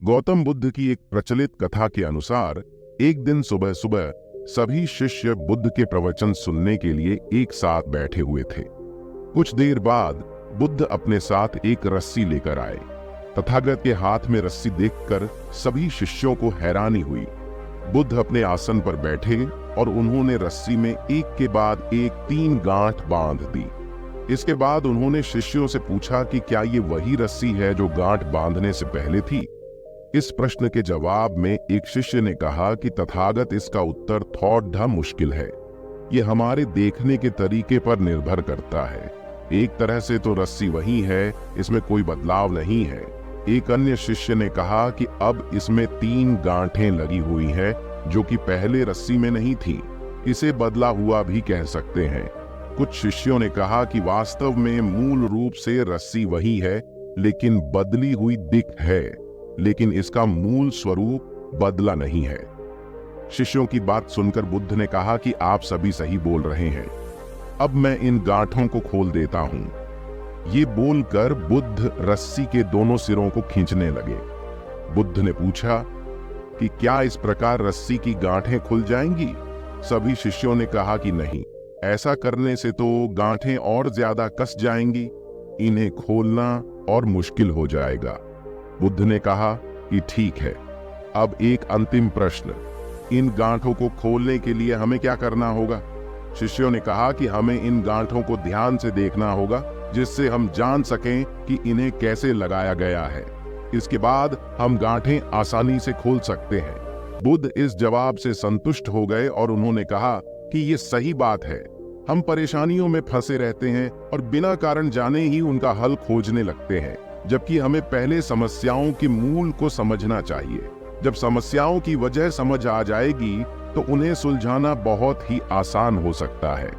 गौतम बुद्ध की एक प्रचलित कथा के अनुसार एक दिन सुबह सुबह सभी शिष्य बुद्ध के प्रवचन सुनने के लिए एक साथ बैठे हुए थे। कुछ देर बाद बुद्ध अपने साथ एक रस्सी लेकर आए। तथागत के हाथ में रस्सी देखकर सभी शिष्यों को हैरानी हुई। बुद्ध अपने आसन पर बैठे और उन्होंने रस्सी में एक के बाद एक 3 गांठ बांध दी। इसके बाद उन्होंने शिष्यों से पूछा कि क्या ये वही रस्सी है जो गांठ बांधने से पहले थी। इस प्रश्न के जवाब में एक शिष्य ने कहा कि तथागत, इसका उत्तर थोड़ा मुश्किल है। ये हमारे देखने के तरीके पर निर्भर करता है। एक तरह से तो रस्सी वही है, इसमें कोई बदलाव नहीं है। एक अन्य शिष्य ने कहा कि अब इसमें 3 गांठें लगी हुई हैं जो कि पहले रस्सी में नहीं थी। इसे बदला हुआ भी कह सकते हैं। कुछ शिष्यों ने कहा कि वास्तव में मूल रूप से रस्सी वही है, लेकिन बदली हुई दिख है, लेकिन इसका मूल स्वरूप बदला नहीं है। शिष्यों की बात सुनकर बुद्ध ने कहा कि आप सभी सही बोल रहे हैं, अब मैं इन गांठों को खोल देता हूं। ये बोलकर बुद्ध रस्सी के दोनों सिरों को खींचने लगे। बुद्ध ने पूछा कि क्या इस प्रकार रस्सी की गांठें खुल जाएंगी? सभी शिष्यों ने कहा कि नहीं, ऐसा करने से तो गांठें और ज्यादा कस जाएंगी, इन्हें खोलना और मुश्किल हो जाएगा। बुद्ध ने कहा कि ठीक है, अब एक अंतिम प्रश्न, इन गांठों को खोलने के लिए हमें क्या करना होगा? शिष्यों ने कहा कि हमें इन गांठों को ध्यान से देखना होगा, जिससे हम जान सकें कि इन्हें कैसे लगाया गया है। इसके बाद हम गांठें आसानी से खोल सकते हैं। बुद्ध इस जवाब से संतुष्ट हो गए और उन्होंने कहा कि ये सही बात है। हम परेशानियों में फंसे रहते हैं और बिना कारण जाने ही उनका हल खोजने लगते हैं, जबकि हमें पहले समस्याओं के मूल को समझना चाहिए। जब समस्याओं की वजह समझ आ जाएगी तो उन्हें सुलझाना बहुत ही आसान हो सकता है।